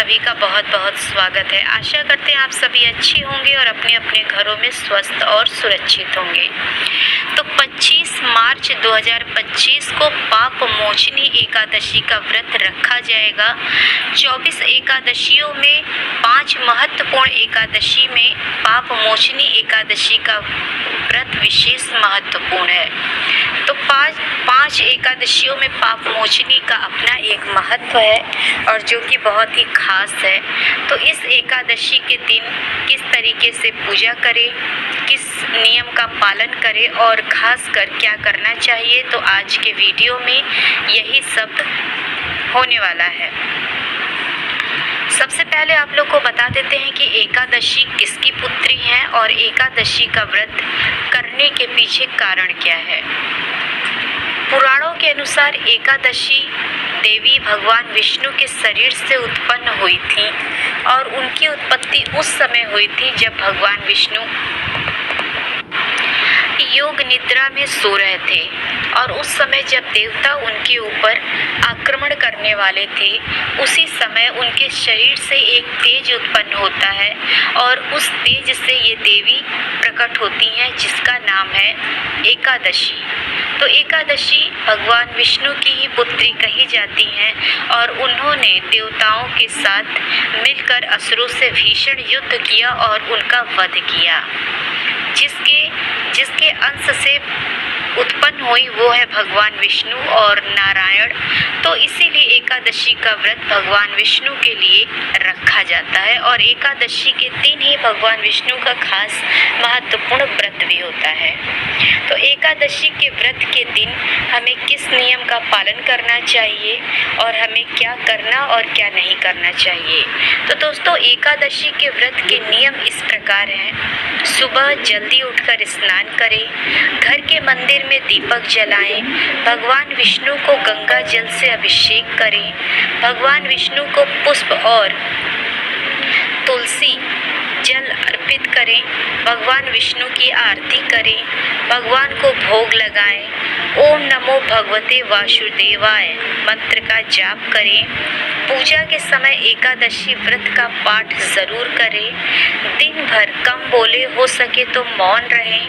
सभी का बहुत बहुत स्वागत है। आशा करते हैं आप सभी अच्छे होंगे और अपने अपने घरों में स्वस्थ और सुरक्षित होंगे। तो 25 मार्च 2025 को पाप मोचनी एकादशी का व्रत रखा जाएगा। 24 एकादशियों में 5 महत्वपूर्ण एकादशी में पाप मोचनी एकादशी का व्रत विशेष महत्वपूर्ण है। तो पाँच एकादशियों में पाप मोचनी का अपना एक महत्व है और जो कि बहुत ही खास है। तो इस एकादशी के दिन किस तरीके से पूजा करें, किस नियम का पालन करें और खास कर क्या करना चाहिए, तो आज के वीडियो में यही सब होने वाला है। सबसे पहले आप लोग को बता देते हैं कि एकादशी किसकी पुत्री है और एकादशी का व्रत करने के पीछे कारण क्या है। पुराणों के अनुसार एकादशी देवी भगवान विष्णु के शरीर से उत्पन्न हुई थी और उनकी उत्पत्ति उस समय हुई थी जब भगवान विष्णु योग निद्रा में सो रहे थे और उस समय जब देवता उनके ऊपर आक्रमण करने वाले थे, उसी समय उनके शरीर से एक तेज उत्पन्न होता है और उस तेज से ये देवी प्रकट होती हैं जिसका नाम है एकादशी। तो एकादशी भगवान विष्णु की ही पुत्री कही जाती हैं और उन्होंने देवताओं के साथ मिलकर असुरों से भीषण युद्ध किया और उनका वध किया। जिसके अंश से उत्पन्न हुई वो है भगवान विष्णु और नारायण। तो इसीलिए एकादशी का व्रत भगवान विष्णु के लिए रखा जाता है और एकादशी के दिन ही भगवान विष्णु का खास महत्वपूर्ण व्रत भी होता है। तो एकादशी के व्रत के दिन हमें किस नियम का पालन करना चाहिए और हमें क्या करना और क्या नहीं करना चाहिए। तो दोस्तों, एकादशी के व्रत के नियम इस प्रकार हैं। सुबह जल्दी उठकर स्नान करें, घर के मंदिर में दीपक जलाएं, भगवान विष्णु को गंगा जल से अभिषेक करें, भगवान विष्णु को पुष्प और तुलसी जल अर्पित करें, भगवान विष्णु की आरती करें, भगवान को भोग लगाएं, ओम नमो भगवते वासुदेवाय मंत्र का जाप करें। पूजा के समय एकादशी व्रत का पाठ जरूर करें। दिन भर कम बोले, हो सके तो मौन रहें,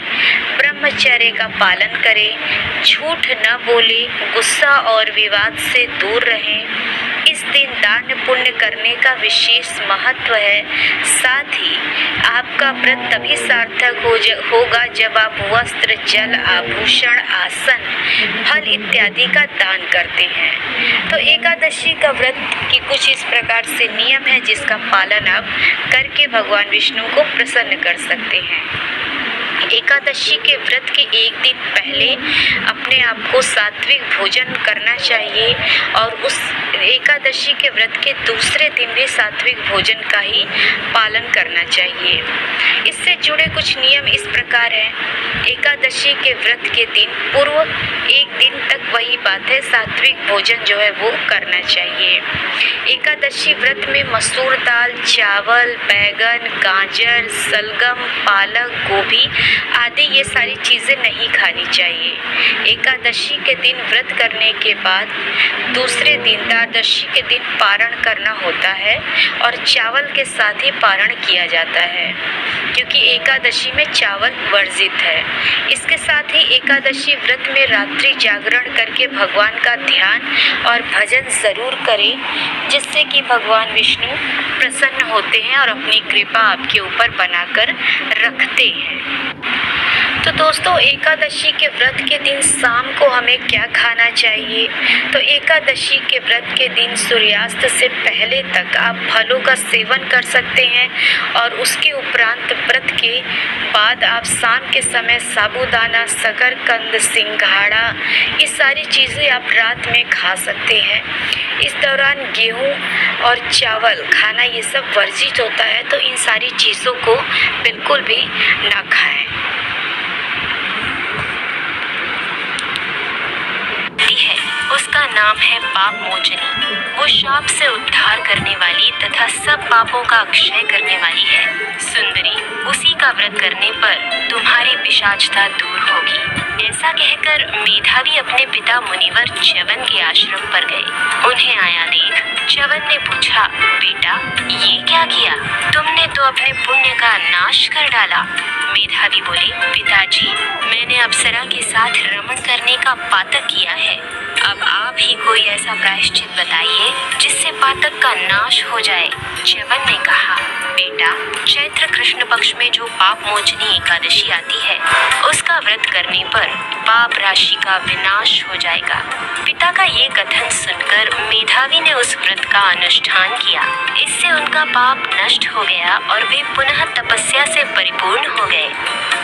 ब्रह्मचर्य का पालन करें, झूठ न बोले, गुस्सा और विवाद से दूर रहें। इस दिन दान पुण्य करने का विशेष महत्व है। साथ ही आपका व्रत तभी सार्थक होगा जब आप वस्त्र, जल, आभूषण, आसन, फल इत्यादि का दान करते हैं। तो एकादशी का व्रत की कुछ इस प्रकार से नियम है जिसका पालन आप करके भगवान विष्णु को प्रसन्न कर सकते हैं। एकादशी के व्रत के एक दिन पहले अपने आप को सात्विक भोजन करना चाहिए और उस एकादशी के व्रत के दूसरे दिन भी सात्विक भोजन का ही पालन करना चाहिए। इससे जुड़े कुछ नियम इस प्रकार हैं। एकादशी के व्रत के दिन पूर्व एक दिन तक वही बात है, सात्विक भोजन जो है वो करना चाहिए। एकादशी व्रत में मसूर दाल, चावल, बैगन, गाजर, सलगम, पालक, गोभी आदि ये सारी चीज़ें नहीं खानी चाहिए। एकादशी के दिन व्रत करने के बाद दूसरे दिन द्वादशी के दिन पारण करना होता है और चावल के साथ ही पारण किया जाता है क्योंकि एकादशी में चावल वर्जित है। इसके साथ ही एकादशी व्रत में रात्रि जागरण करके भगवान का ध्यान और भजन ज़रूर करें जिससे कि भगवान विष्णु प्रसन्न होते हैं और अपनी कृपा आपके ऊपर बनाकर रखते हैं। तो दोस्तों, एकादशी के व्रत के दिन शाम को हमें क्या खाना चाहिए। तो एकादशी के व्रत के दिन सूर्यास्त से पहले तक आप फलों का सेवन कर सकते हैं और उसके उपरांत व्रत के बाद आप शाम के समय साबूदाना, शकरकंद, सिंघाड़ा ये सारी चीज़ें आप रात में खा सकते हैं। इस दौरान गेहूँ और चावल खाना ये सब वर्जित होता है, तो इन सारी चीज़ों को बिल्कुल भी ना खाएं। उसका का नाम है पाप मोचनी। वो शाप से उद्धार करने वाली तथा सब पापों का अक्षय करने वाली है। सुंदरी, उसी का व्रत करने पर तुम्हारी पिशाचता दूर होगी। ऐसा कहकर मेधावी अपने पिता मुनिवर च्यवन के आश्रम पर गए। उन्हें आया देख च्यवन ने पूछा, बेटा ये क्या किया? तुमने तो अपने पुण्य का नाश कर डाला। मेधावी बोले, पिताजी मैंने अप्सरा के साथ रमण करने का पातक किया है। अब आप ही कोई ऐसा प्रायश्चित बताइए जिससे पातक का नाश हो जाए। च्यवन ने कहा, बेटा चैत्र कृष्ण पक्ष में जो पाप मोचनी एकादशी आती है उसका व्रत करने पर पाप राशि का विनाश हो जाएगा। पिता का ये कथन सुनकर मेधावी ने उस व्रत का अनुष्ठान किया। इससे उनका पाप नष्ट हो गया और वे पुनः तपस्या से परिपूर्ण हो गए।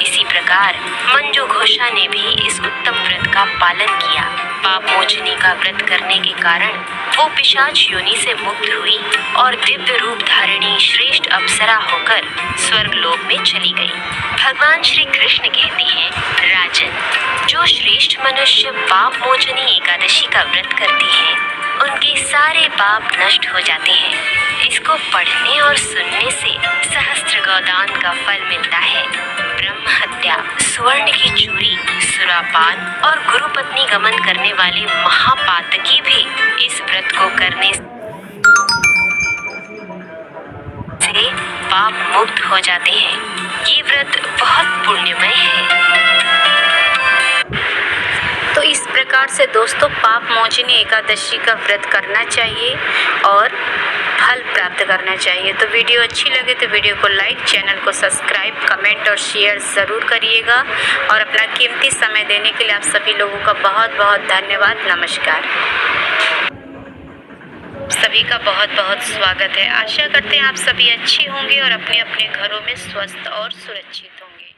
इसी प्रकार मंजू घोषा ने भी इस उत्तम व्रत का पालन किया। पाप मोचनी का व्रत करने के कारण वो पिशाच योनि से मुक्त हुई और दिव्य रूप धारिणी श्रेष्ठ अप्सरा होकर स्वर्ग लोक में चली गई। भगवान श्री कृष्ण कहते हैं, राजन, जो श्रेष्ठ मनुष्य पाप मोचनी एकादशी का व्रत करते हैं उनके सारे पाप नष्ट हो जाते हैं। इसको पढ़ने और सुनने से सहस्त्र गौदान का फल मिलता है। ब्रह्म हत्या, स्वर्ण की चोरी, सुरापान और गुरु पत्नी गमन करने वाले महापातकी भी इस व्रत को करने से पाप मुक्त हो जाते हैं। ये व्रत बहुत पुण्यमय है। तो इस प्रकार से दोस्तों पाप मोचनी एकादशी का व्रत करना चाहिए और फल प्राप्त करना चाहिए। तो वीडियो अच्छी लगे तो वीडियो को लाइक, चैनल को सब्सक्राइब, कमेंट और शेयर ज़रूर करिएगा। और अपना कीमती समय देने के लिए आप सभी लोगों का बहुत बहुत धन्यवाद। नमस्कार। सभी का बहुत बहुत स्वागत है। आशा करते हैं आप सभी अच्छे होंगे और अपने अपने घरों में स्वस्थ और सुरक्षित होंगे।